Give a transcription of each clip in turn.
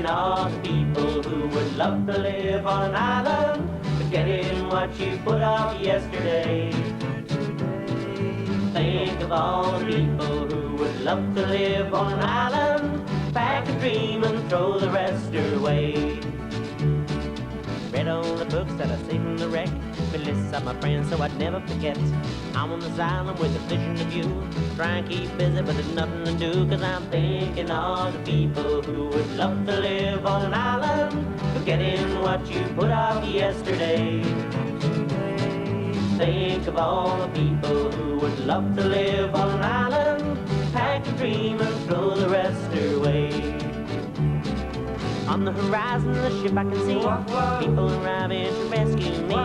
all the people who would love to live on an island, forgetting what you put off yesterday. Think of all the people who would love to live on an island, pack a dream and throw the rest away. Read all the books that I saved from the wreck, the lists of my friends so I'd never forget. I'm on this island with a vision of you, try and keep busy but there's nothing to do, cause I'm thinking of the people who would love to live on an island, forgetting what you put off yesterday. Think of all the people who would love to live on an island, pack a dream and throw the rest away. On the horizon of the ship I can see people arriving to rescue me,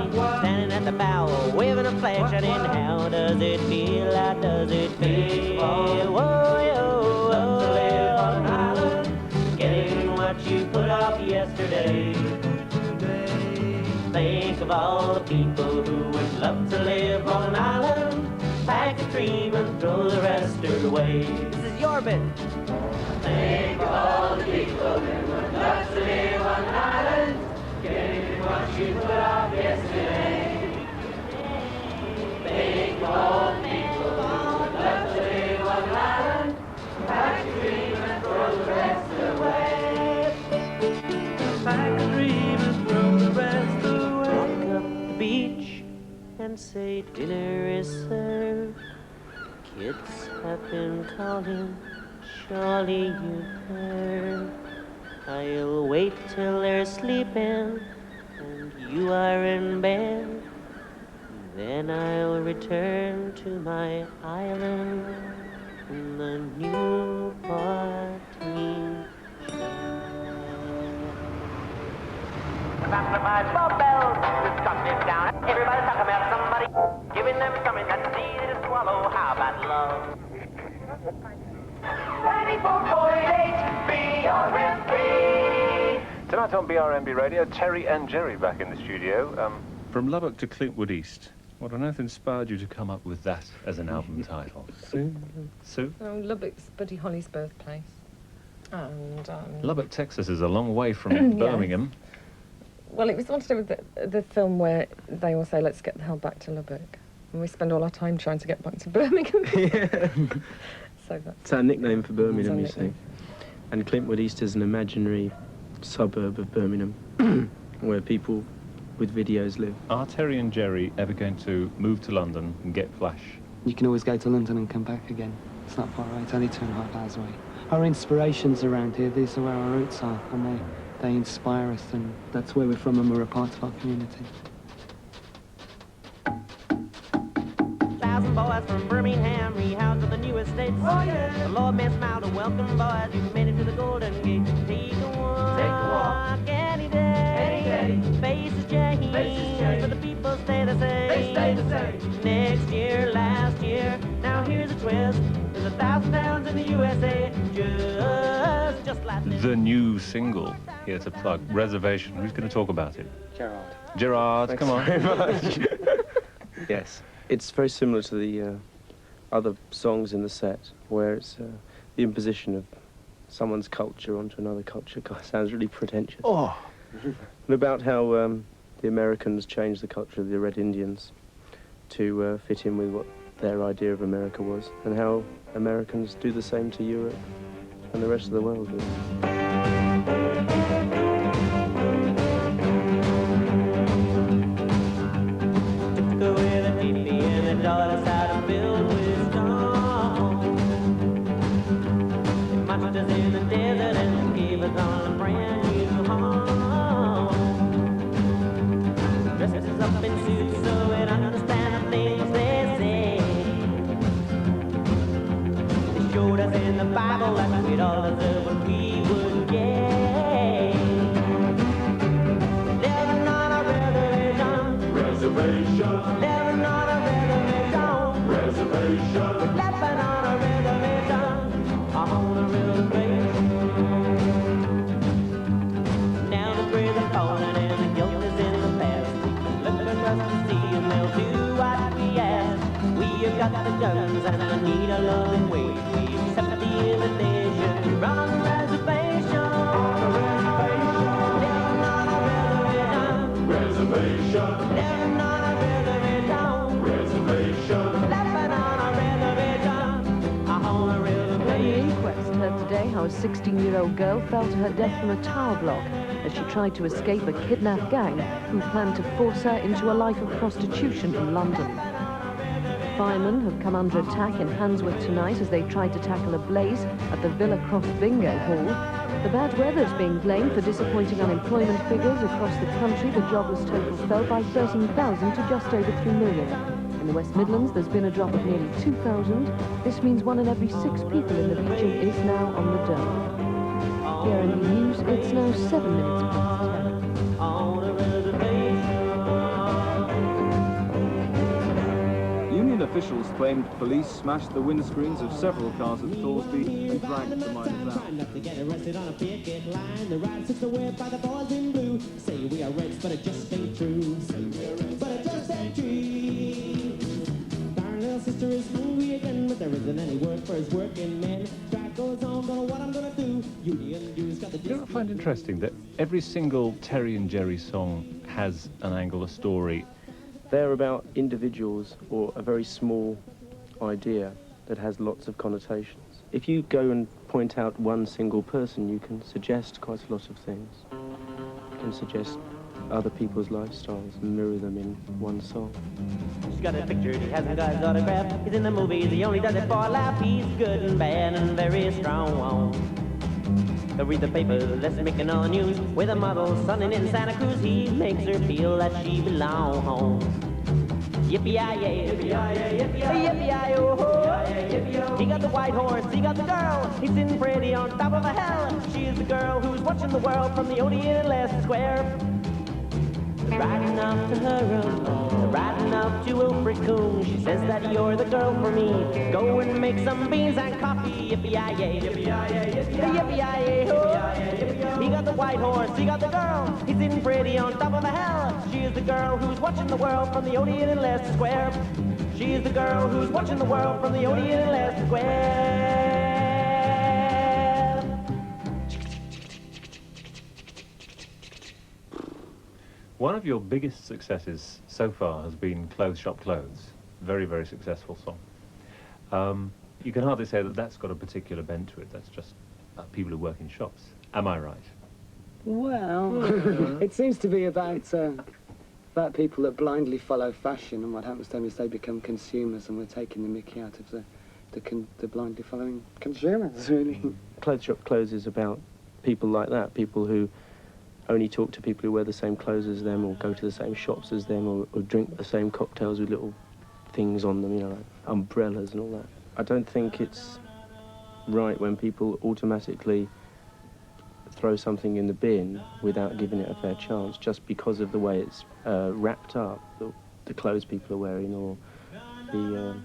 standing at the bow, waving a flag, shouting, how does it feel, how does it feel? Whoa, yo, love to live on an island, getting what you put off yesterday. Think of all the people who would love to live on an island, pack a dream and throw the rest away. This is your bit. Think of all the people who would love to live on an island, getting what you put off yesterday. Think of all the people who would love to live on an island, pack a dream and throw the rest away. Pack a dream and throw the rest away. Walk up the beach and say dinner is served. Kids have been calling, surely you've heard. I'll wait till they're sleeping and you are in bed. Then I'll return to my island in the new party. After my bells, just cut this down. Everybody talking about somebody, giving them something that's easy to swallow. How about love? 94.8 BRMB. Tonight on BRMB Radio, Terry and Gerry back in the studio. From Lubbock to Clintwood East. What on earth inspired you to come up with that as an album title? Sue? Lubbock's Buddy Holly's birthplace. And Lubbock, Texas is a long way from Birmingham. Well, it was all to do with the film where they all say, let's get the hell back to Lubbock. And we spend all our time trying to get back to Birmingham. Yeah. So that's It's our nickname for Birmingham, you see. nickname. And Clintwood East is an imaginary suburb of Birmingham where people with videos live. Are Terry and Gerry ever going to move to London and get Flash? You can always go to London and come back again. It's not far away, it's only 2.5 hours away. Our inspirations around here, these are where our roots are, and they inspire us, and that's where we're from, and we're a part of our community. 1,000 boys from Birmingham, rehoused to the new estates. Oh, yeah. The Lord may smile to welcome boys. You've made it to the Golden Gate. Take a walk any day. Faces change, but the people stay the same. They stay the same. Next year, last year, now here's a twist. There's 1,000 towns in the USA, just like this. The new single, here to plug, Reservation. Who's going to talk about it? Gerard, Thanks come on. very much. Yes, it's very similar to the other songs in the set, where it's the imposition of someone's culture onto another culture. God, sounds really pretentious. Oh. And about how the Americans changed the culture of the Red Indians to fit in with what their idea of America was, and how Americans do the same to Europe and the rest of the world. Really. In the desert and gave us all a brand new home. Dressed us up in suits so we'd understand the things they say. They showed us in the Bible that we'd all deserve what we would get. Living on a reservation. Living on a reservation. Living on a reservation. I'm on a reservation. Now the breeze are falling and the guilt is in the past. Look at us to see and they'll do what we ask. We have got the guns and we need a loving way. We accept the invitation. Run today how a 16-year-old girl fell to her death from a tower block as she tried to escape a kidnapped gang who planned to force her into a life of prostitution in London. Firemen have come under attack in Handsworth tonight as they tried to tackle a blaze at the Villa Cross Bingo Hall. The bad weather is being blamed for disappointing unemployment figures across the country. The jobless total fell by 13,000 to just over 3 million. In the West Midlands, there's been a drop of nearly 2,000. This means 1 in every 6 people in the region is now on the dole. Here in the news, it's now 7 minutes past 10. Union officials claimed police smashed the windscreens of several cars at Thorsby and dragged the miners out. Sister is hungry again, but there isn't any work for his working men. Strike goes on, don't know what I'm gonna do. Union dues got the. You know what I find interesting? That every single Terry and Gerry song has an angle, a story. They're about individuals or a very small idea that has lots of connotations. If you go and point out one single person, you can suggest quite a lot of things. You can suggest other people's lifestyles and mirror them in one song. He's got a picture, he hasn't got his autograph. He's in the movies, he only does it for a laugh. He's good and bad and very strong. He'll read the paper, let's make an all news. With a model sunning in Santa Cruz, he makes her feel that she belongs. Yippee-yi-yay, yippee-yi-yay, yippee-yi-yo-ho. He got the white horse, he got the girl. He's sitting pretty on top of a hill. She is the girl who's watching the world from the Odeon in Leicester Square. Riding off to her room, riding off to Ilfracombe. She says that you're the girl for me. Go and make some beans and coffee. Yippee-yi-yay, yippee-yi-yay, yippee-yi-yay-ho. He got the white horse, he got the girl. He's sitting pretty on top of a hill. She is the girl who's watching the world from the Odeon in Leicester Square. She is the girl who's watching the world from the Odeon in Leicester Square. One of your biggest successes so far has been Clothes Shop Clothes. Very, very successful song. You can hardly say that that's got a particular bent to it. That's just people who work in shops. Am I right? Well, it seems to be about people that blindly follow fashion, and what happens to them is they become consumers, and we're taking the mickey out of the blindly following consumers, really. Clothes Shop Clothes is about people like that, people who only talk to people who wear the same clothes as them, or go to the same shops as them, or drink the same cocktails with little things on them, you know, like umbrellas and all that. I don't think it's right when people automatically throw something in the bin without giving it a fair chance, just because of the way it's wrapped up, the clothes people are wearing, or the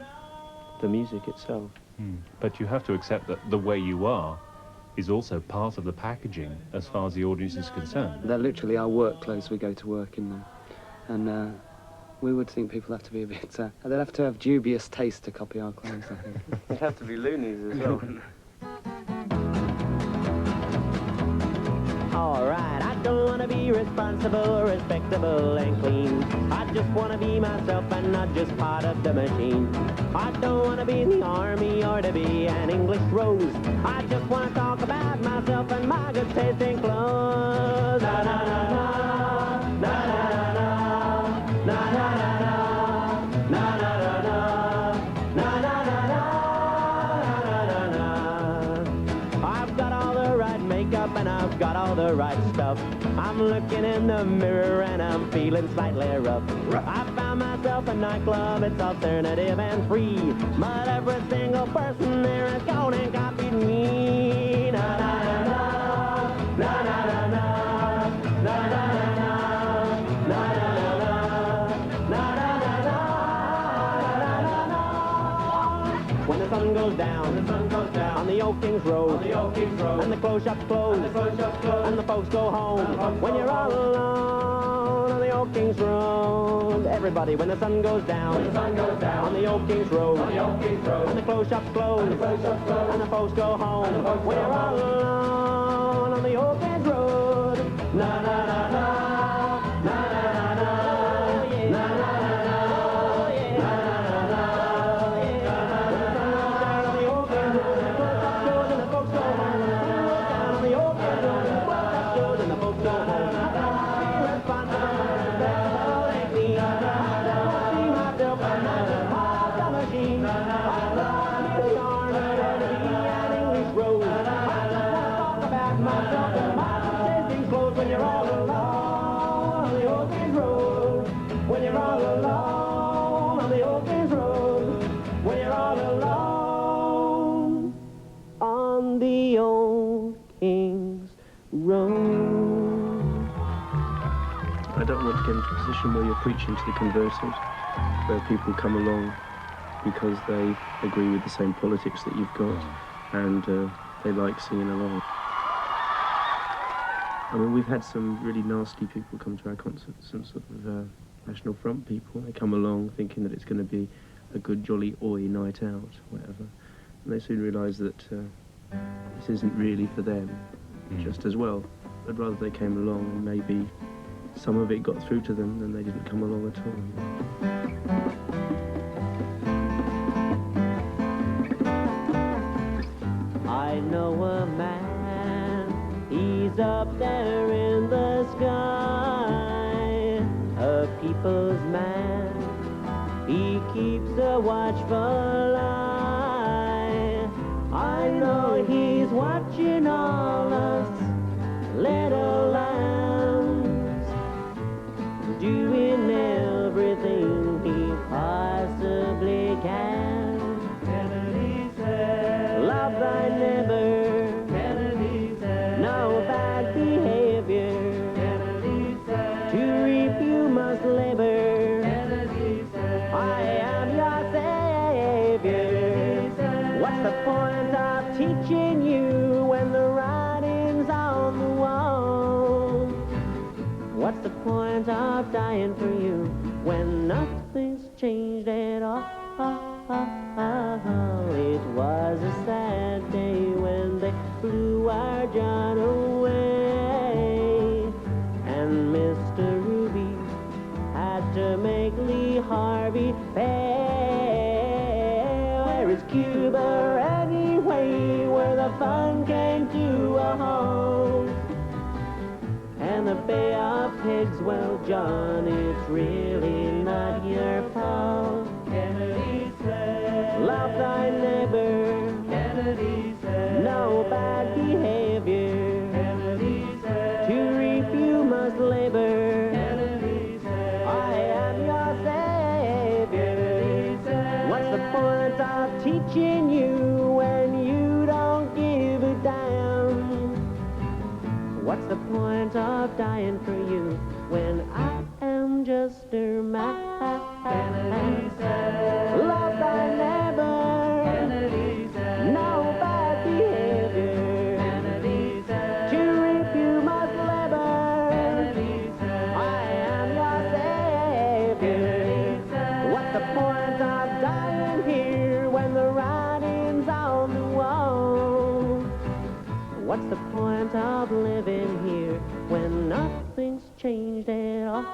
music itself. But you have to accept that the way you are is also part of the packaging as far as the audience is concerned. They're literally our work clothes. We go to work in them. And we would think people have to be a bit... they'd have to have dubious taste to copy our clothes, I think. They'd have to be loonies as well. All right, I don't want to be responsible, respectable, and clean. I just want to be myself and not just part of the machine. I don't want to be in the army or to be an English rose. I just want to talk about myself and my good taste in clothes. Na na na na, na na na na, na na na na, na na na na, na na na. I've got all the right makeup and I've got all the right stuff. I'm looking in the mirror and I'm feeling slightly rough. I found myself a nightclub, it's alternative and free, but every single person there has gone and copied me. Na na na na, na na na na, na na na na, na na na na. When the sun goes down, on the Old Kings Road, and the clothes shop's closed, and the folks go home. When you're all alone on the Old Kings Road, everybody, when the sun goes down, on the Old Kings Road, and the clothes shop's closed, and the folks go home. When you're all alone on the Old Kings Road, na na na na, na na na na, yeah, na na na na, yeah, na na na na, yeah, na na na na. On the Old Kings Road, and the clothes shop's closed, and the folks go home. want to get into a position where you're preaching to the converted, where people come along because they agree with the same politics that you've got, and they like singing along. I mean, we've had some really nasty people come to our concerts, some sort of National Front people. They come along thinking that it's going to be a good, jolly, oi night out, whatever. And they soon realise that this isn't really for them, just as well. I'd rather they came along and maybe some of it got through to them than they didn't come along at all. I know a man, he's up there in the sky, a people's man, he keeps a watchful eye. I know he's watching all us little lambs, doing everything he possibly can. Kennedy said, love thy neighbor. Kennedy said, no bad behavior. Kennedy said, to reap you must labor. Kennedy said, I am your savior. Kennedy said, what's the point of teaching you when the writing's on the wall? What's the point of dying for you when nothing's changed at all? It was a sad day when they blew our John away, and Mr. Ruby had to make Lee Harvey pay. Where is Cuba anyway, where the fun came to a halt? And the Bay of Pigs, well, John, it's really not your fault. Kennedy said, love thy neighbor. Kennedy said, no bad behavior. Kennedy said, to reap you must labor. Kennedy said, I am your savior. Kennedy said, what's the point of teaching you when you don't give a damn? What's the point of dying for you when I am just a man? Kennedy said, love thy neighbor. Kennedy said, no bad behavior. Kennedy said, to reap you must labor. Kennedy said, I am your savior. Kennedy said, what's the point of dying here when the writing's on the wall? What's the point of living here when nothing's changed at all?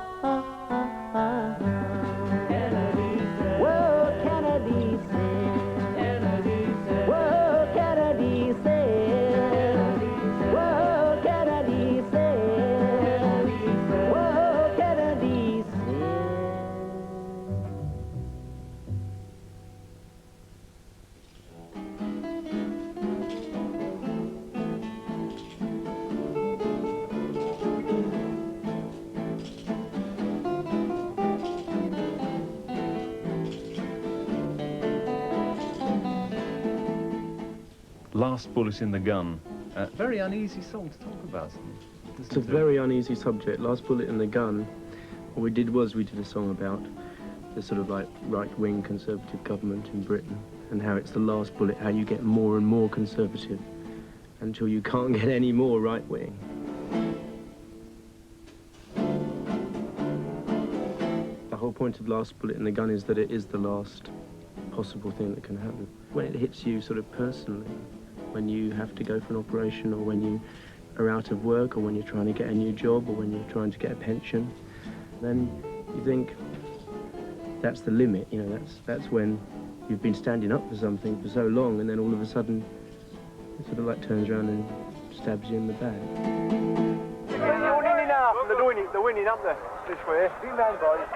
Kennedy said, whoa, Kennedy said, Kennedy said, whoa, Kennedy said, whoa, Kennedy said, whoa, Kennedy said. Last Bullet in the Gun. Very uneasy song to talk about. It's a very uneasy subject. Last Bullet in the Gun, what we did was we did a song about the sort of like right-wing conservative government in Britain and how it's the last bullet, how you get more and more conservative until you can't get any more right-wing. The whole point of Last Bullet in the Gun is that it is the last possible thing that can happen. When it hits you sort of personally, when you have to go for an operation, or when you are out of work, or when you're trying to get a new job, or when you're trying to get a pension, then you think that's the limit, you know, that's when you've been standing up for something for so long, and then all of a sudden it sort of like turns around and stabs you in the back. You're winning now. They're winning up there this way. Bring down, boys.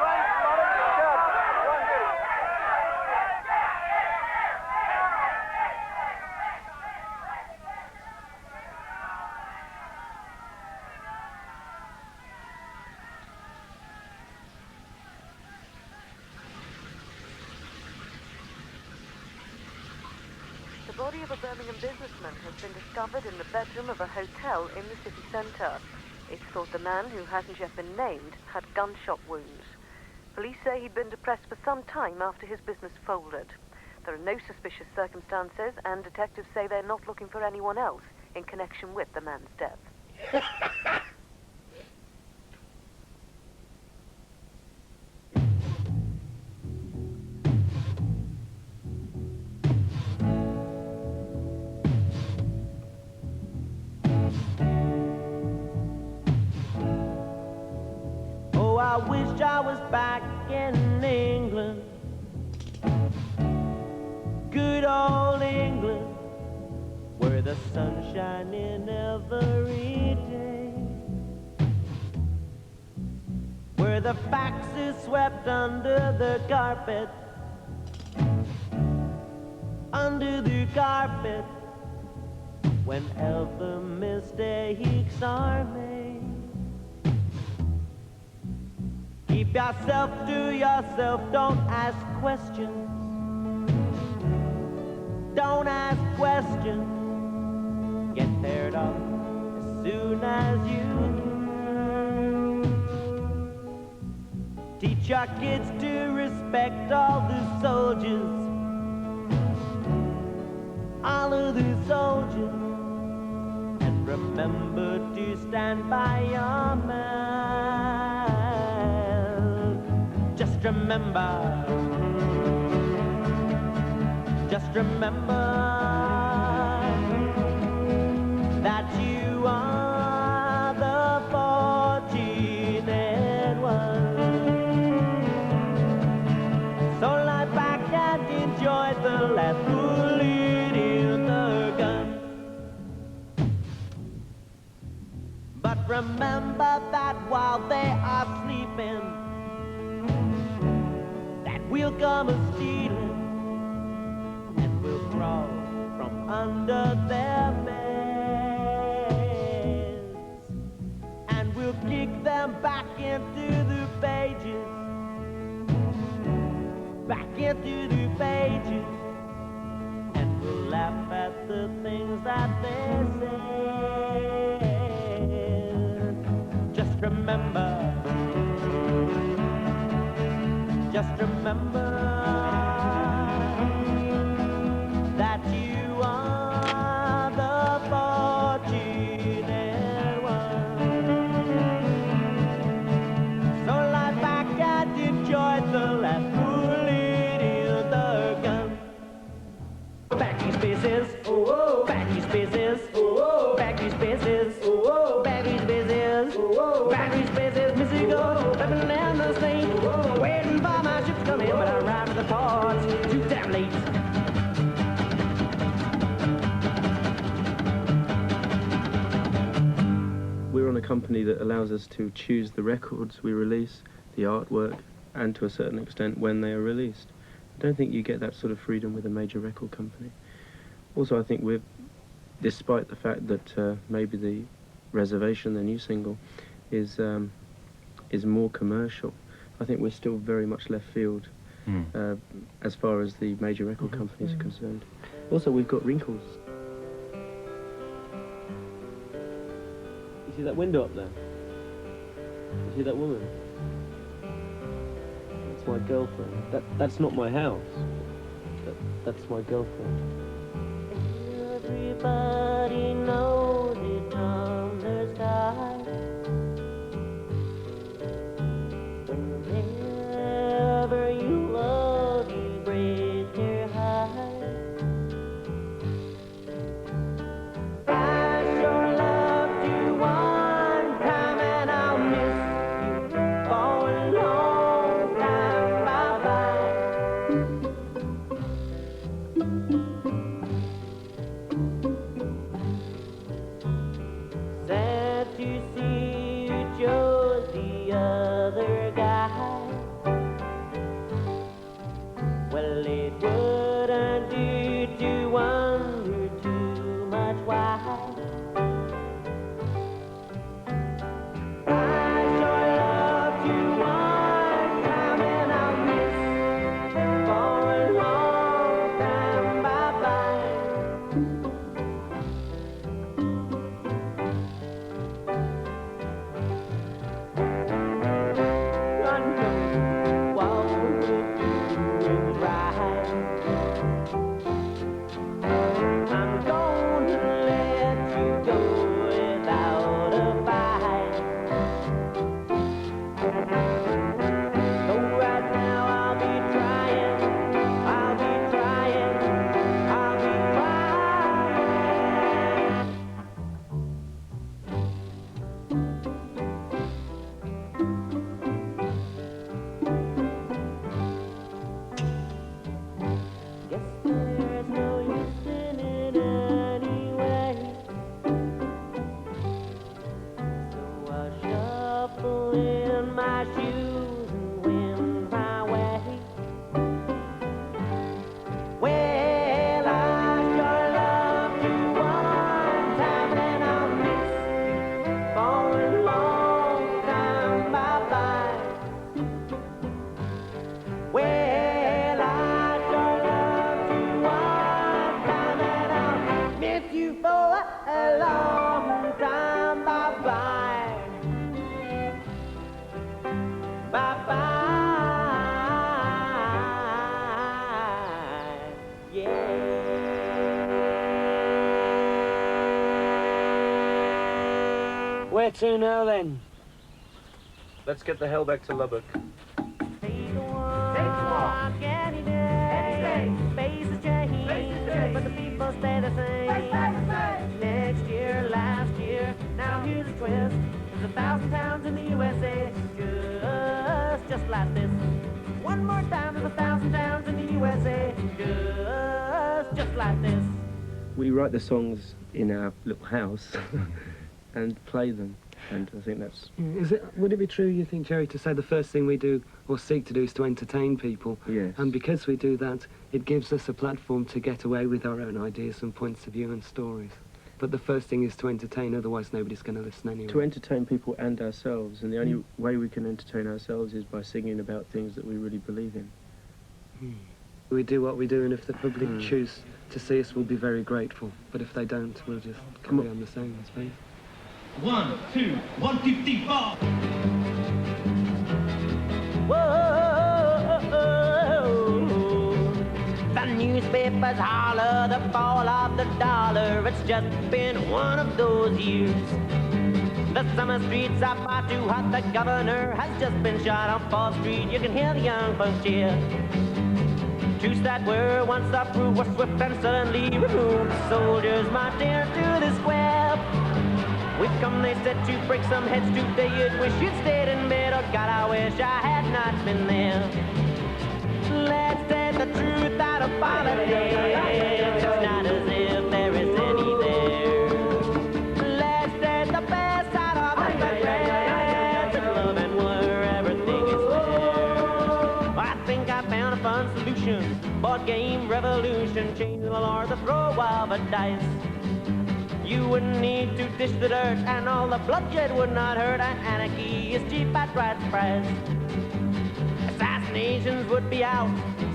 The body of a Birmingham businessman has been discovered in the bedroom of a hotel in the city centre. It's thought the man, who hasn't yet been named, had gunshot wounds. Police say he'd been depressed for some time after his business folded. There are no suspicious circumstances, and detectives say they're not looking for anyone else in connection with the man's death. Oh, I wish I was back in England, good old England, where the sun's shining every day, where the facts is swept under the carpet, whenever mistakes are made. Keep yourself to yourself, don't ask questions. Don't ask questions. Get paired up as soon as you can. Teach your kids to respect all the soldiers. All of the soldiers. And remember to stand by your man. Just remember. Just remember that you are the fortunate one. So lie back and enjoy the last bullet in the gun. But remember that while they are sleeping, that we'll come a-stealing. Crawl from under their beds, and we'll kick them back into the pages, back into the pages, and we'll laugh at the things that they said. Just remember, just remember that you are the fortunate one. So lie back and enjoy the last bullet in the gun. Back these spaces, oh, oh, back these spaces, oh, oh, back these spaces, oh, oh, back these spaces, oh, oh, back these spaces, Missy go, living down the street, waiting for my ship to come in, but I ride to the ports too damn late. We're on a company that allows us to choose the records we release, the artwork, and to a certain extent when they are released. I don't think you get that sort of freedom with a major record company. Also, I think we're, despite the fact that maybe the Reservation, the new single, is more commercial, I think we're still very much left field as far as the major record companies are concerned. Also, we've got wrinkles. You see that window up there? You see that woman? That's my girlfriend. That's not my house. That's my girlfriend. Everybody knows it's on the sky. Whenever you love, you raise your high. I sure loved you one time, and I'll miss you for a long time. Bye-bye. a long time. Bye-bye. Bye-bye. Yeah. Where to now then? Let's get the hell back to Lubbock. But the people stay the same. Next year, last year, now here's a twist. There's 1,000 towns in the USA, just like this. One more time, there's 1,000 towns in the USA, just like this. We write the songs in our little house and play them, and I think that's... Would it be true, you think, Gerry, to say the first thing we do or seek to do is to entertain people? Yes. And because we do that, it gives us a platform to get away with our own ideas and points of view and stories. But the first thing is to entertain, otherwise nobody's going to listen anyway. To entertain people and ourselves, and the only way we can entertain ourselves is by singing about things that we really believe in. We do what we do, and if the public choose to see us, we'll be very grateful. But if they don't, we'll just carry on the same, I suppose. 1, 2, 154. Whoa, the newspapers holler the fall of the dollar. It's just been one of those years. The summer streets are far too hot. The governor has just been shot on 4th Street. You can hear the young folks cheer. Troops that were once approved were swift and suddenly removed. Soldiers marched into the square. We've come, they said, to break some heads today. You'd wish you'd stayed in bed. Oh God, I wish I had not been there. Let's say the truth out of politics. It's not as if there is any there. Let's say the best out of the best. And love and war, everything is there. I think I found a fun solution. Board game revolution. Change the law, the throw of a dice. You wouldn't need to dish the dirt, and all the bloodshed would not hurt, and anarchy is cheap at right price. Assassinations would be out,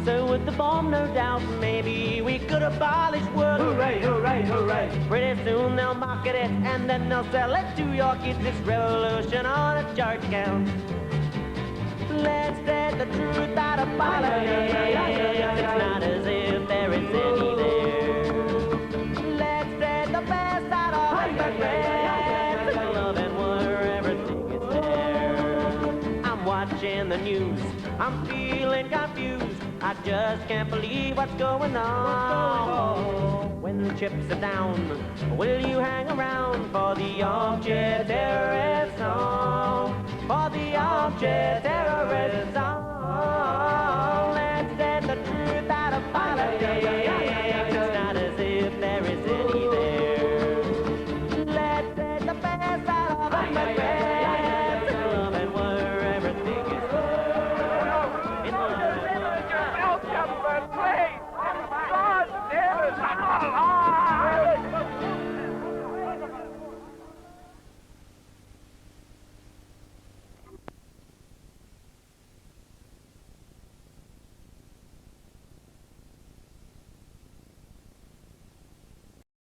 so would the bomb, no doubt. Maybe we could abolish world. Hooray, hooray, hooray. Pretty soon they'll market it, and then they'll sell it to your kids. This revolution on a chart count. Let's say the truth out of politics. It's not as if there is any there. The best out of the best. Love and war, everything is there. I'm watching the news, I'm feeling confused. I just can't believe what's going on. When the chips are down, will you hang around for the armchair terrorist song? For the armchair terrorist song.